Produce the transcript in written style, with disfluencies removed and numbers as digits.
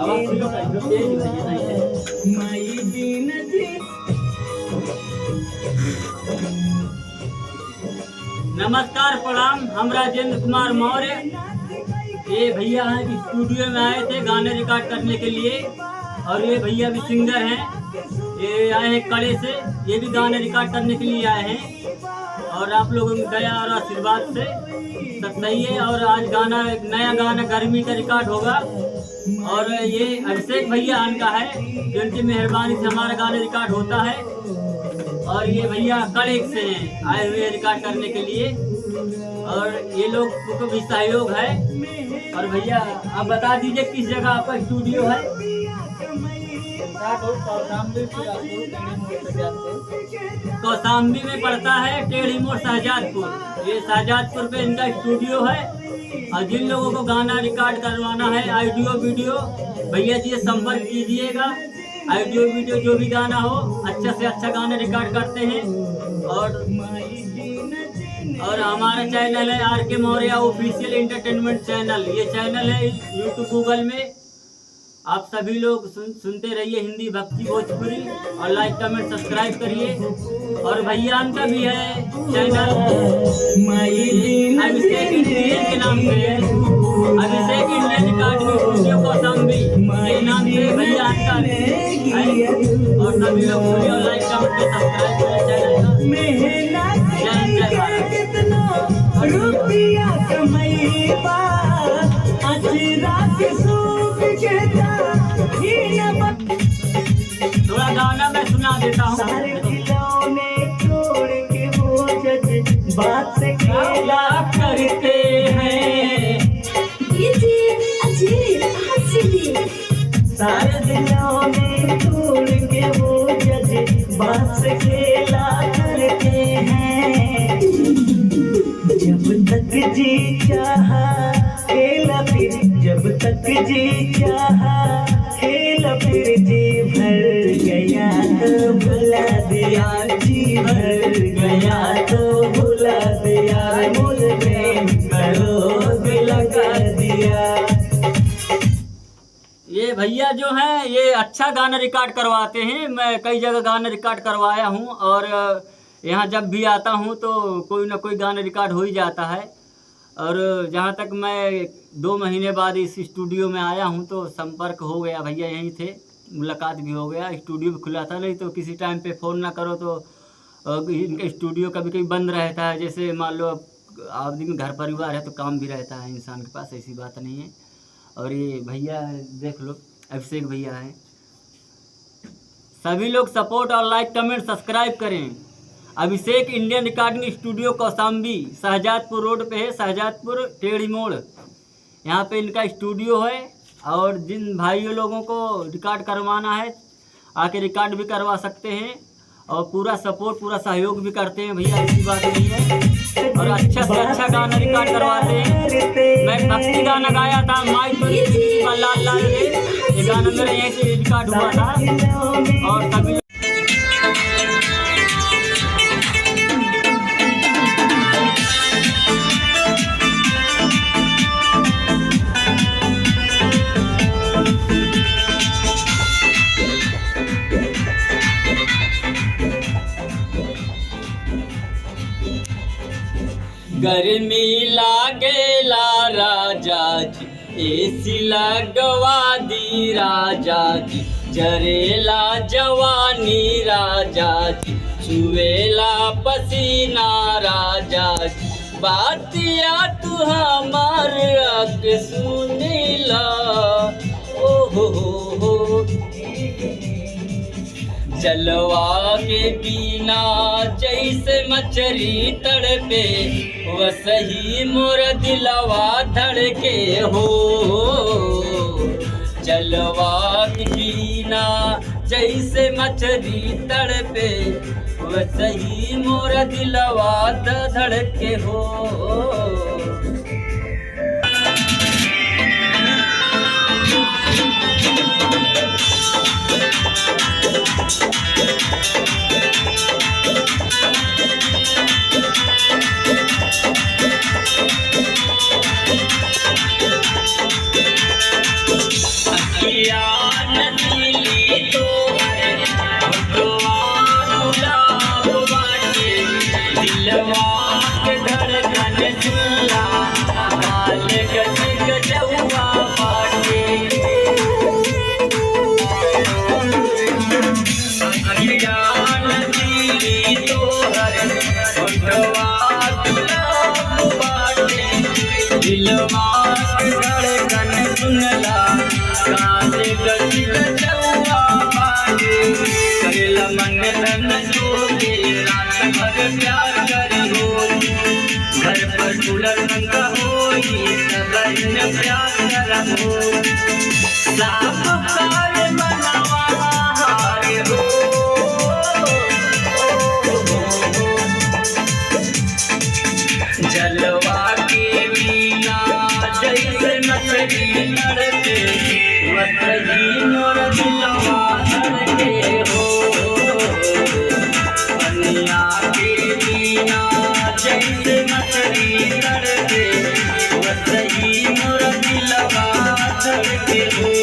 नमस्कार प्रणाम। हम राजेंद्र कुमार मौर्य। ये भैया हैं कि स्टूडियो में आए थे गाने रिकॉर्ड करने के लिए, और ये भैया भी सिंगर हैं। ये आए हैं कड़े से, ये भी गाने रिकॉर्ड करने के लिए आए हैं, और आप लोगों की दया और आशीर्वाद से सब सही है। और आज गाना, एक नया गाना गर्मी का रिकॉर्ड होगा, और ये अभिषेक भैया इनका है, जिनकी मेहरबानी से हमारा गाना रिकॉर्ड होता है। और ये भैया कड़े से हैं आए हुए रिकॉर्ड करने के लिए, और ये लोग को भी सहयोग है। और भैया आप बता दीजिए किस जगह आपका स्टूडियो है? कौशाम्बी में पड़ता है, टेढ़ी मोड़ शाहजादपुर। ये शाहजादपुर पे इनका स्टूडियो है। और जिन लोगों को गाना रिकॉर्ड करवाना है, ऑडियो वीडियो, भैया जी संपर्क कीजिएगा। ऑडियो वीडियो जो भी गाना हो, अच्छा से अच्छा गाना रिकॉर्ड करते हैं। और हमारा चैनल है RK Maurya official entertainment channel. ये चैनल है यूट्यूब गूगल में। आप सभी लोग सुनते रहिए हिंदी भक्ति भोजपुरी, और लाइक कमेंट सब्सक्राइब करिए। और भैया का भी है चैनल अभिषेक इंडियन के नाम से है, अभिषेक इंडियन रिकॉर्डिंग स्टूडियो कौशाम्बी के नाम से भैया का है। और सभी लोग सुनिए और लाइक कमेंट सब्सक्राइब करिए चैनल का। थोड़ा गाना मैं सुना देता हूँ। सारे खिलौने छोड़ के वो जज बात से खेला करते हैं। सारे खिलौने छोड़ के वो जज बात से खेला करते हैं। जब तक जी चाहा खेला फिर, जब तक जी चाहा खेला फिर, जी भर गया तो भुला दिया, जी भर गया तो भुला दिया, मुझ प्रेम करो दिल लगा दिया। ये भैया जो हैं ये अच्छा गाना रिकॉर्ड करवाते हैं। मैं कई जगह गाना रिकॉर्ड करवाया हूँ, और यहाँ जब भी आता हूँ तो कोई ना कोई गाना रिकॉर्ड हो ही जाता है। और जहाँ तक मैं 2 महीने बाद इस स्टूडियो में आया हूँ तो संपर्क हो गया, भैया यहीं थे, मुलाकात भी हो गया। स्टूडियो भी खुला था, नहीं तो किसी टाइम पे फ़ोन ना करो तो इनका स्टूडियो कभी कभी बंद रहता है। जैसे मान लो आदमी में घर परिवार है तो काम भी रहता है इंसान के पास, ऐसी बात नहीं है। और ये भैया देख लो, अभिषेक भैया हैं। सभी लोग सपोर्ट और लाइक कमेंट सब्सक्राइब करें। Abhishek Indian recording studio Kaushambi, Shahzadpur road पे है, शाहजादपुर टेढ़ी मोड़, यहाँ पे इनका स्टूडियो है। और जिन भाइयों लोगों को रिकॉर्ड करवाना है आके रिकॉर्ड भी करवा सकते हैं, और पूरा सपोर्ट पूरा सहयोग भी करते हैं भैया, ऐसी बात नहीं है। और अच्छा से अच्छा गाना रिकॉर्ड करवाते हैं। मैं भक्ति गाना गाया था, माई तो लाल लाल रे, ये गाना मेरा यहीं से रिकॉर्ड हुआ था। और सभी गर्मी लागेला राजा जी, एसी लगवा दी राजा जी, जरेला जवानी राजा जी, छुएला पसीना राजा जी, बातिया तू हमार अक सुनीला। ओ हो जलवा के बिना जैसे मछली तड़पे, वसही मोर दिलवा धड़के हो। जलवा के बिना जैसे मछली तड़पे, वसही मोर दिलवा धड़के हो। अखिया नदीली तो है होठवा गुलाब बाटे दिलवा के धड़कन सुनला हाल गज गजवा बाटे अखिया नदीली तो है होठवा गुलाब बाटे दिलवा के धड़कन सुनला काज गज गजवा बाटे करेला मन धन जोगे रात भर प्यार करी हो घर पर कूलर पंखा होई सबइन प्यार करबो साफ कार मनवा हारे हो जलवा के मीना जैसे मछली लड़के वही मोर दिलवा धड़के हो पनिया के मीना जैसे मछली लड़के वही मोर दिलवा धड़के हो